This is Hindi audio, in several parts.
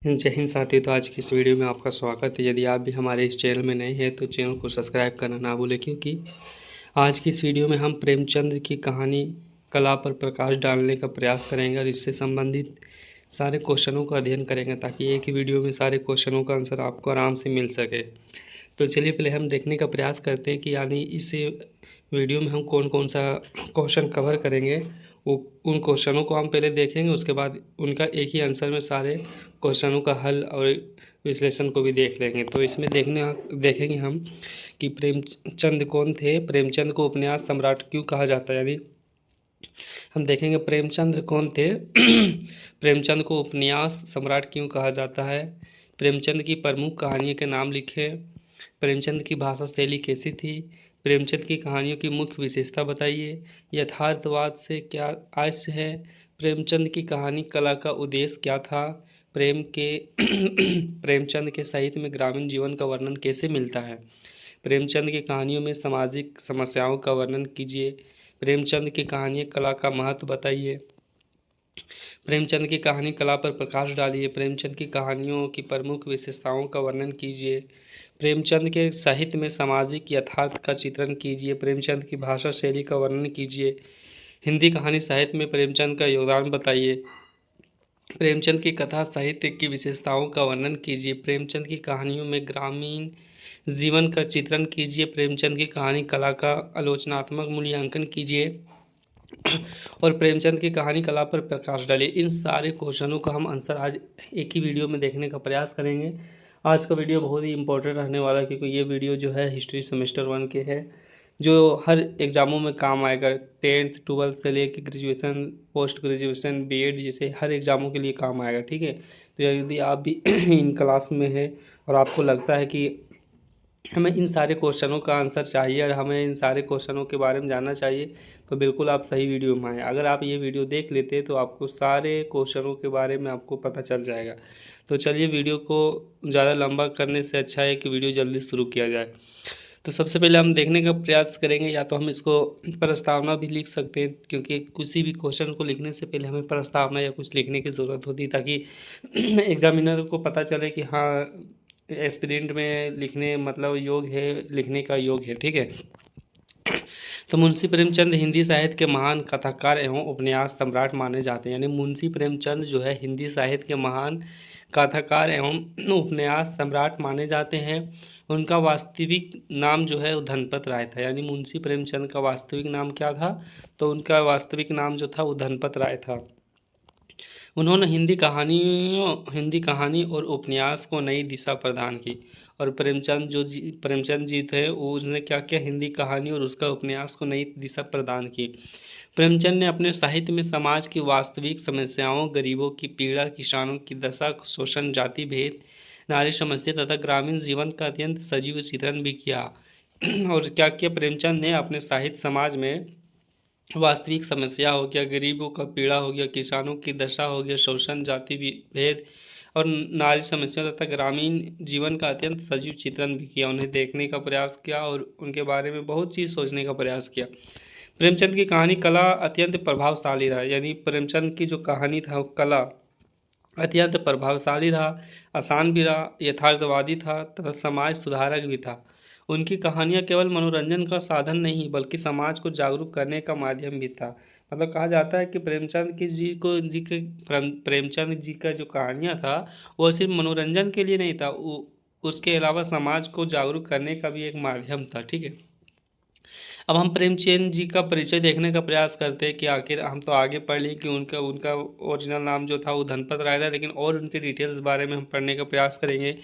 जय हिंद साथियों। तो आज की इस वीडियो में आपका स्वागत है। यदि आप भी हमारे इस चैनल में नए हैं तो चैनल को सब्सक्राइब करना ना भूलें, क्योंकि आज की इस वीडियो में हम प्रेमचंद की कहानी कला पर प्रकाश डालने का प्रयास करेंगे और इससे संबंधित सारे क्वेश्चनों का अध्ययन करेंगे, ताकि एक ही वीडियो में सारे क्वेश्चनों का आंसर आपको आराम से मिल सके। तो चलिए पहले हम देखने का प्रयास करते हैं कि यानी इस वीडियो में हम कौन कौन सा क्वेश्चन कवर करेंगे। वो उन क्वेश्चनों को हम पहले देखेंगे, उसके बाद उनका एक ही आंसर में सारे क्वेश्चनों का हल और विश्लेषण को भी देख लेंगे। तो इसमें देखेंगे हम कि प्रेमचंद कौन थे, प्रेमचंद को उपन्यास सम्राट क्यों कहा जाता है। यानी हम देखेंगे प्रेमचंद कौन थे प्रेमचंद को उपन्यास सम्राट क्यों कहा जाता है, प्रेमचंद की प्रमुख कहानियों के नाम लिखें, प्रेमचंद की भाषा शैली कैसी थी, प्रेमचंद की कहानियों की मुख्य विशेषता बताइए, यथार्थवाद से क्या आशय है, प्रेमचंद की कहानी कला का उद्देश्य क्या था, प्रेमचंद के साहित्य में ग्रामीण जीवन का वर्णन कैसे मिलता है, प्रेमचंद की कहानियों में सामाजिक समस्याओं का वर्णन कीजिए, प्रेमचंद की कहानी कला का महत्व बताइए, प्रेमचंद की कहानी कला पर प्रकाश डालिए, प्रेमचंद की कहानियों की प्रमुख विशेषताओं का वर्णन कीजिए, प्रेमचंद के साहित्य में सामाजिक यथार्थ का चित्रण कीजिए, प्रेमचंद की भाषा शैली का वर्णन कीजिए, हिंदी कहानी साहित्य में प्रेमचंद का योगदान बताइए, प्रेमचंद की कथा साहित्य की विशेषताओं का वर्णन कीजिए, प्रेमचंद की कहानियों में ग्रामीण जीवन का चित्रण कीजिए, प्रेमचंद की कहानी कला का आलोचनात्मक मूल्यांकन कीजिए और प्रेमचंद की कहानी कला पर प्रकाश डालिए। इन सारे क्वेश्चनों का हम आंसर आज एक ही वीडियो में देखने का प्रयास करेंगे। आज का वीडियो बहुत ही इंपॉर्टेंट रहने वाला है, क्योंकि ये वीडियो जो है हिस्ट्री सेमेस्टर 1 के है, जो हर एग्ज़ामों में काम आएगा। 10th 12th से लेकर ग्रेजुएशन, पोस्ट ग्रेजुएशन, बीएड जैसे हर एग्ज़ामों के लिए काम आएगा। ठीक है, तो यदि आप भी इन क्लास में है और आपको लगता है कि हमें इन सारे क्वेश्चनों का आंसर चाहिए और हमें इन सारे क्वेश्चनों के बारे में जानना चाहिए, तो बिल्कुल आप सही वीडियो में आए। अगर आप ये वीडियो देख लेते तो आपको सारे क्वेश्चनों के बारे में आपको पता चल जाएगा। तो चलिए, वीडियो को ज़्यादा लंबा करने से अच्छा है कि वीडियो जल्दी शुरू किया जाए। तो सबसे पहले हम देखने का प्रयास करेंगे, या तो हम इसको प्रस्तावना भी लिख सकते हैं, क्योंकि किसी भी क्वेश्चन को लिखने से पहले हमें प्रस्तावना या कुछ लिखने की ज़रूरत होती है, ताकि एग्जामिनर को पता चले कि हाँ, एस्पिरेंट में लिखने मतलब योग है, लिखने का योग है। ठीक है, तो मुंशी प्रेमचंद हिंदी साहित्य के महान कथाकार एवं उपन्यास सम्राट माने जाते हैं। यानी मुंशी प्रेमचंद जो है हिंदी साहित्य के महान कथाकार एवं उपन्यास सम्राट माने जाते हैं। उनका वास्तविक नाम जो है वो धनपत राय था। यानी मुंशी प्रेमचंद का वास्तविक नाम क्या था, तो उनका वास्तविक नाम जो था वो धनपत राय था। उन्होंने हिंदी कहानी और उपन्यास को नई दिशा प्रदान की। और प्रेमचंद जी थे, वो उसने क्या किया, हिंदी कहानी और उसका उपन्यास को नई दिशा प्रदान की। प्रेमचंद ने अपने साहित्य में समाज की वास्तविक समस्याओं, गरीबों की पीड़ा, किसानों की दशा, शोषण, जाति भेद, नारी समस्या तथा ग्रामीण जीवन का अत्यंत सजीव चित्रण भी किया। और क्या किया प्रेमचंद ने अपने साहित्य समाज में वास्तविक समस्या हो गया, गरीबों का पीड़ा हो गया, किसानों की दशा हो गया, शोषण, जाति भेद और नारी समस्या तथा ग्रामीण जीवन का अत्यंत सजीव चित्रण भी किया। उन्हें देखने का प्रयास किया और उनके बारे में बहुत चीज़ सोचने का प्रयास किया। प्रेमचंद की कहानी कला अत्यंत प्रभावशाली रहा। यानी प्रेमचंद की जो कहानी था वो कला अत्यंत प्रभावशाली रहा, आसान भी रहा, यथार्थवादी था तथा समाज सुधारक भी था। उनकी कहानियाँ केवल मनोरंजन का साधन नहीं बल्कि समाज को जागरूक करने का माध्यम भी था। मतलब कहा जाता है कि प्रेमचंद जी का जो कहानियाँ था वो सिर्फ मनोरंजन के लिए नहीं था, वो उसके अलावा समाज को जागरूक करने का भी एक माध्यम था। ठीक है, अब हम प्रेमचंद जी का परिचय देखने का प्रयास करते हैं कि आखिर हम तो आगे पढ़ लिए कि उनका उनका ओरिजिनल नाम जो था वो धनपत राय था, लेकिन और उनके डिटेल्स बारे में हम पढ़ने का प्रयास करेंगे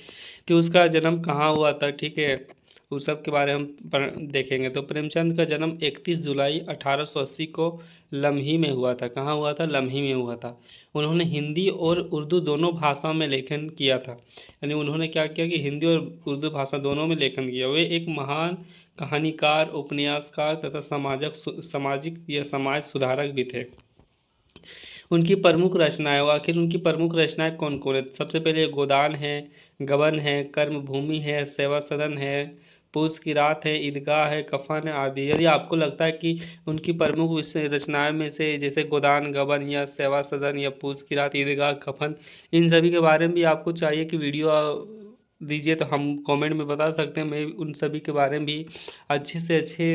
कि उसका जन्म कहाँ हुआ था। ठीक है, उस सब के बारे में हम देखेंगे। तो प्रेमचंद का जन्म 31 जुलाई 1880 को लम्ही में हुआ था। कहाँ हुआ था? लम्ही में हुआ था। उन्होंने हिंदी और उर्दू दोनों भाषाओं में लेखन किया था। यानी उन्होंने क्या किया कि हिंदी और उर्दू भाषा दोनों में लेखन किया। वे एक महान कहानीकार, उपन्यासकार तथा सामाजिक या समाज सुधारक भी थे। उनकी प्रमुख रचनाएं, आखिर उनकी प्रमुख रचनाएं कौन कौन है? सबसे पहले गोदान है, गबन है, कर्मभूमि है, सेवा सदन है, पूस की रात है, ईदगाह है, कफन है आदि। यदि आपको लगता है कि उनकी प्रमुख रचनाओं में से जैसे गोदान गबन या सेवा सदन या पूस की रात, ईदगाह, कफन, इन सभी के बारे में भी आपको चाहिए कि वीडियो दीजिए तो हम कमेंट में बता सकते हैं। मैं उन सभी के बारे में भी अच्छे से अच्छे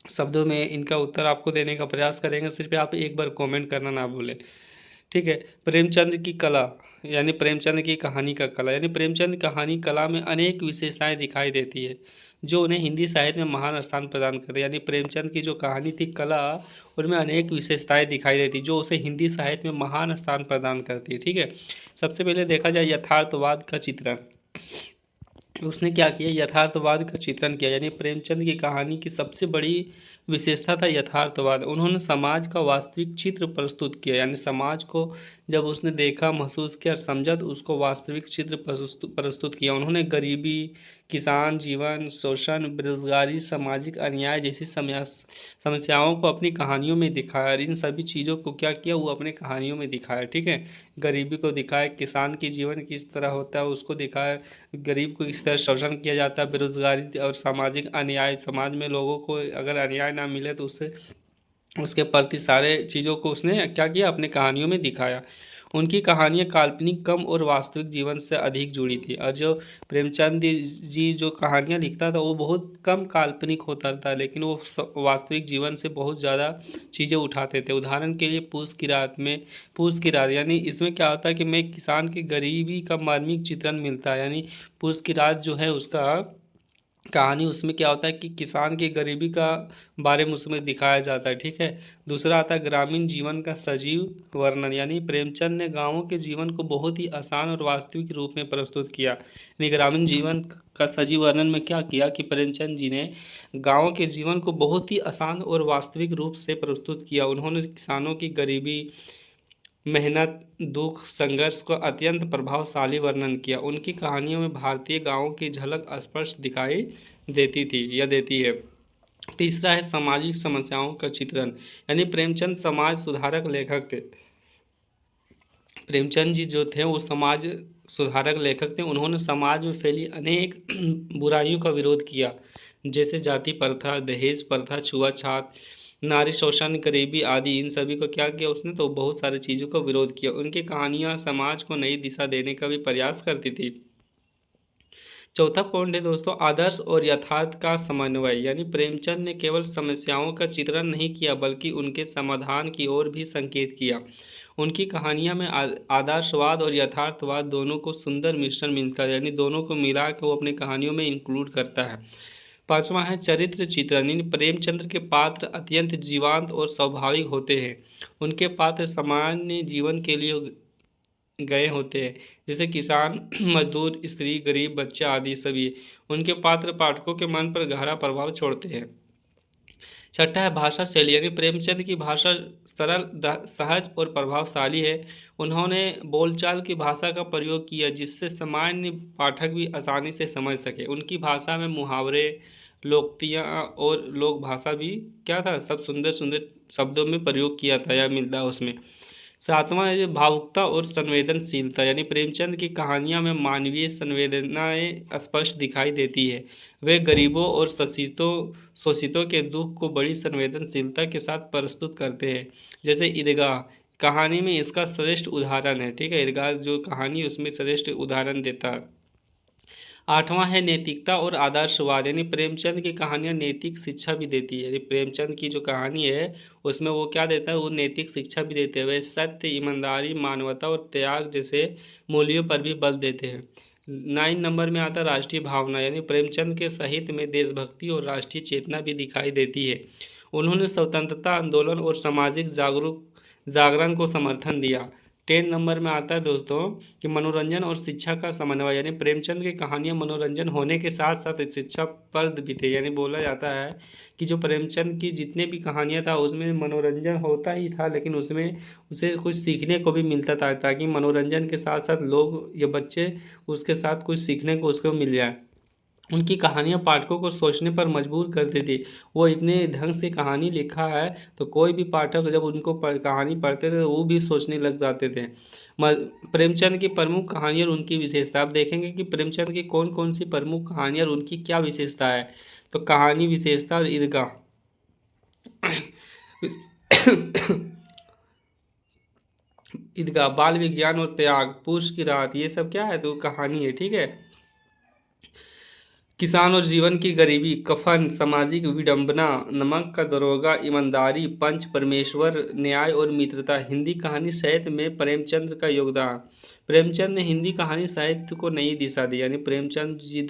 शब्दों में इनका उत्तर आपको देने का प्रयास करेंगे। सिर्फ आप एक बार कमेंट करना ना भूलें, ठीक है। प्रेमचंद की कला यानी प्रेमचंद की कहानी का कला यानी प्रेमचंद कहानी कला में अनेक विशेषताएं दिखाई देती है जो उन्हें हिंदी साहित्य में महान स्थान प्रदान करते हैं। यानी प्रेमचंद की जो कहानी थी कला, उनमें अनेक विशेषताएं दिखाई देती जो उसे हिंदी साहित्य में महान स्थान प्रदान करती है, ठीक है। सबसे पहले देखा जाए यथार्थवाद का चित्रण। उसने क्या किया, यथार्थवाद का चित्रण किया। यानी प्रेमचंद की कहानी की सबसे बड़ी विशेषता था यथार्थवाद। उन्होंने समाज का वास्तविक चित्र प्रस्तुत किया। यानी समाज को जब उसने देखा, महसूस किया और समझा तो उसको वास्तविक चित्र प्रस्तुत किया। उन्होंने गरीबी, किसान जीवन, शोषण, बेरोजगारी, सामाजिक अन्याय जैसी समस्याओं को अपनी कहानियों में दिखाया। और इन सभी चीज़ों को क्या किया, वो अपने कहानियों में दिखाया, ठीक है। गरीबी को दिखाया, किसान की जीवन किस तरह होता है उसको दिखाया, गरीब को किस तरह शोषण किया जाता है, बेरोजगारी और सामाजिक अन्याय, समाज में लोगों को अगर अन्याय ना मिले तो उससे उसके प्रति सारे चीज़ों को उसने क्या किया, अपने कहानियों में दिखाया। उनकी कहानियाँ काल्पनिक कम और वास्तविक जीवन से अधिक जुड़ी थी। और जो प्रेमचंद जी जो कहानियाँ लिखता था वो बहुत कम काल्पनिक होता था, लेकिन वो वास्तविक जीवन से बहुत ज़्यादा चीज़ें उठाते थे। उदाहरण के लिए पूस की रात यानी इसमें क्या होता है कि मैं किसान की गरीबी का मार्मिक चित्रण मिलता है। यानी पूस की रात जो है उसका कहानी, उसमें क्या होता है कि किसान की गरीबी का बारे में उसमें दिखाया जाता है, ठीक है। दूसरा आता है ग्रामीण जीवन का सजीव वर्णन। यानी प्रेमचंद ने गांवों के जीवन को बहुत ही आसान और वास्तविक रूप में प्रस्तुत किया। यानी ग्रामीण जीवन का सजीव वर्णन में क्या किया कि प्रेमचंद जी ने गाँवों के जीवन को बहुत ही आसान और वास्तविक रूप से प्रस्तुत किया। उन्होंने किसानों की गरीबी, मेहनत, दुख, संघर्ष को अत्यंत प्रभावशाली वर्णन किया। उनकी कहानियों में भारतीय गांवों की झलक स्पष्ट दिखाई देती थी या देती है। तीसरा है सामाजिक समस्याओं का चित्रण। यानी प्रेमचंद समाज सुधारक लेखक थे। प्रेमचंद जी जो थे वो समाज सुधारक लेखक थे। उन्होंने समाज में फैली अनेक बुराइयों का विरोध किया, जैसे जाति प्रथा, दहेज प्रथा, छुआछूत, नारी शोषण, गरीबी आदि। इन सभी को क्या किया उसने, तो बहुत सारी चीज़ों का विरोध किया। उनकी कहानियाँ समाज को नई दिशा देने का भी प्रयास करती थी। चौथा पॉइंट है दोस्तों, आदर्श और यथार्थ का समन्वय। यानी प्रेमचंद ने केवल समस्याओं का चित्रण नहीं किया बल्कि उनके समाधान की ओर भी संकेत किया। उनकी कहानियां में आदर्शवाद और यथार्थवाद दोनों को सुंदर मिश्रण मिलता है। यानी दोनों को मिला के वो अपनी कहानियों में इंक्लूड करता है। पांचवा है चरित्र चित्रण। यानी प्रेमचंद्र के पात्र अत्यंत जीवंत और स्वाभाविक होते हैं। उनके पात्र सामान्य जीवन के लिए गए होते हैं, जैसे किसान, मजदूर, स्त्री, गरीब, बच्चा आदि सभी। उनके पात्र पाठकों के मन पर गहरा प्रभाव छोड़ते हैं। छठा है भाषा शैली। यानी प्रेमचंद की भाषा सरल, सहज और प्रभावशाली है। उन्होंने बोलचाल की भाषा का प्रयोग किया जिससे सामान्य पाठक भी आसानी से समझ सके। उनकी भाषा में मुहावरे, लोकोक्तियाँ और लोक भाषा भी क्या था, सब सुंदर सुंदर शब्दों में प्रयोग किया था या मिलता है उसमें। सातवां है भावुकता और संवेदनशीलता। यानी प्रेमचंद की कहानियां में मानवीय संवेदनाएं स्पष्ट दिखाई देती है। वे गरीबों और शोषितों के दुख को बड़ी संवेदनशीलता के साथ प्रस्तुत करते हैं। जैसे ईदगाह कहानी में इसका श्रेष्ठ उदाहरण है, ठीक है। ईदगाह जो कहानी उसमें श्रेष्ठ उदाहरण देता है। आठवां है नैतिकता और आदर्शवाद। यानी प्रेमचंद की कहानियां नैतिक शिक्षा भी देती है। यानी प्रेमचंद की जो कहानी है उसमें वो क्या देता है, वो नैतिक शिक्षा भी देते हैं। वे सत्य, ईमानदारी, मानवता और त्याग जैसे मूल्यों पर भी बल देते हैं। 9 नंबर में आता है राष्ट्रीय भावना। यानी प्रेमचंद के साहित्य में देशभक्ति और राष्ट्रीय चेतना भी दिखाई देती है। उन्होंने स्वतंत्रता आंदोलन और सामाजिक जागरण को समर्थन दिया। 10 नंबर में आता है दोस्तों कि मनोरंजन और शिक्षा का समन्वय। यानी प्रेमचंद की कहानियां मनोरंजन होने के साथ साथ शिक्षाप्रद भी थे। यानी बोला जाता है कि जो प्रेमचंद की जितने भी कहानियां था उसमें मनोरंजन होता ही था, लेकिन उसमें उसे कुछ सीखने को भी मिलता था, ताकि मनोरंजन के साथ साथ लोग या बच्चे उसके साथ कुछ सीखने को उसको मिल जाए। उनकी कहानियाँ पाठकों को सोचने पर मजबूर करती थी। वो इतने ढंग से कहानी लिखा है तो कोई भी पाठक जब उनको कहानी पढ़ते थे तो वो भी सोचने लग जाते थे। प्रेमचंद की प्रमुख कहानी और उनकी विशेषता, आप देखेंगे कि प्रेमचंद की कौन कौन सी प्रमुख कहानी और उनकी क्या विशेषता है। तो कहानी, विशेषता और ईदगाह। ईदगाह, बाल विज्ञान और त्याग, पुरुष की राहत, ये सब क्या है, तो कहानी है, ठीक है। किसान और जीवन की गरीबी, कफन, सामाजिक विडंबना, नमक का दरोगा, ईमानदारी, पंच परमेश्वर, न्याय और मित्रता। हिंदी कहानी साहित्य में प्रेमचंद का योगदान। प्रेमचंद ने हिंदी कहानी साहित्य को नई दिशा दी, यानी प्रेमचंद जी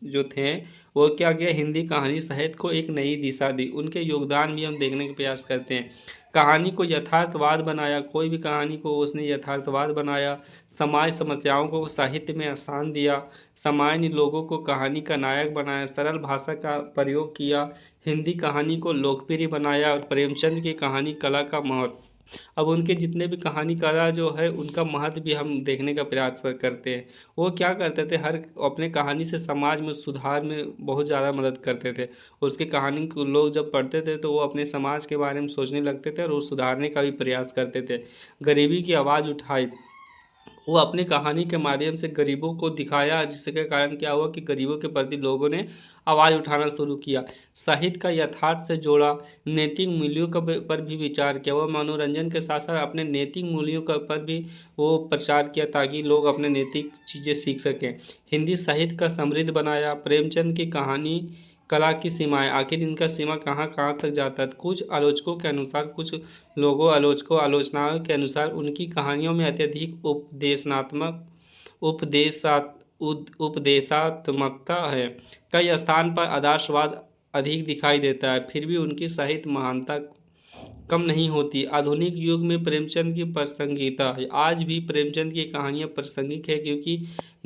जो थे वो क्या किया, हिंदी कहानी साहित्य को एक नई दिशा दी। उनके योगदान भी हम देखने का प्रयास करते हैं। कहानी को यथार्थवाद बनाया, कोई भी कहानी को उसने यथार्थवाद बनाया। समाज समस्याओं को साहित्य में आसान दिया। सामान्य लोगों को कहानी का नायक बनाया, सरल भाषा का प्रयोग किया, हिंदी कहानी को लोकप्रिय बनाया। और प्रेमचंद की कहानी कला का महत्व, अब उनके जितने भी कहानी कला जो है उनका महत्व भी हम देखने का प्रयास करते हैं। वो क्या करते थे, हर अपने कहानी से समाज में सुधार में बहुत ज़्यादा मदद करते थे। उसकी कहानी को लोग जब पढ़ते थे तो वो अपने समाज के बारे में सोचने लगते थे और वो सुधारने का भी प्रयास करते थे। गरीबी की आवाज़ उठाई, वो अपनी कहानी के माध्यम से गरीबों को दिखाया, जिसके कारण क्या हुआ कि गरीबों के प्रति लोगों ने आवाज़ उठाना शुरू किया। साहित्य का यथार्थ से जोड़ा, नैतिक मूल्यों का पर भी विचार किया। वो मनोरंजन के साथ साथ अपने नैतिक मूल्यों का पर भी वो प्रचार किया ताकि लोग अपने नैतिक चीज़ें सीख सकें। हिंदी साहित्य का समृद्ध बनाया। प्रेमचंद की कहानी कला की सीमाएं, आखिर इनका सीमा कहाँ कहाँ तक जाता है। कुछ आलोचकों के अनुसार, कुछ आलोचनाओं के अनुसार उनकी कहानियों में अत्यधिक उपदेशात्मकता है। कई स्थान पर आदर्शवाद अधिक दिखाई देता है, फिर भी उनकी साहित्य महानता कम नहीं होती। आधुनिक युग में प्रेमचंद की प्रासंगिकता है, आज भी प्रेमचंद की कहानियाँ प्रासंगिक है क्योंकि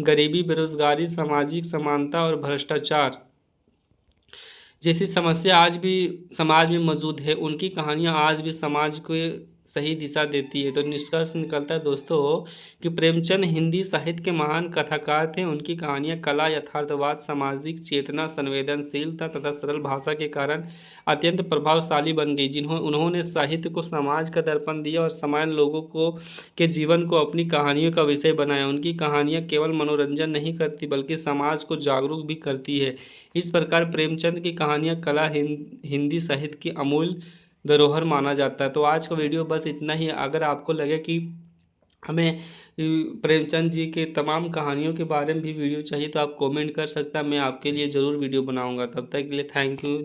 गरीबी, बेरोजगारी, सामाजिक समानता और भ्रष्टाचार जैसी समस्या आज भी समाज में मौजूद है। उनकी कहानियाँ आज भी समाज को सही दिशा देती है। तो निष्कर्ष निकलता है दोस्तों कि प्रेमचंद हिंदी साहित्य के महान कथाकार थे। उनकी कहानियाँ कला, यथार्थवाद, सामाजिक चेतना, संवेदनशीलता तथा सरल भाषा के कारण अत्यंत प्रभावशाली बन गई। उन्होंने साहित्य को समाज का दर्पण दिया और सामान्य लोगों को के जीवन को अपनी कहानियों का विषय बनाया। उनकी कहानियाँ केवल मनोरंजन नहीं करती बल्कि समाज को जागरूक भी करती है। इस प्रकार प्रेमचंद की कहानियाँ कला हिंदी साहित्य की अमूल्य धरोहर माना जाता है। तो आज का वीडियो बस इतना ही। अगर आपको लगे कि हमें प्रेमचंद जी के तमाम कहानियों के बारे में भी वीडियो चाहिए तो आप कमेंट कर सकता, मैं आपके लिए ज़रूर वीडियो बनाऊंगा। तब तक के लिए थैंक यू।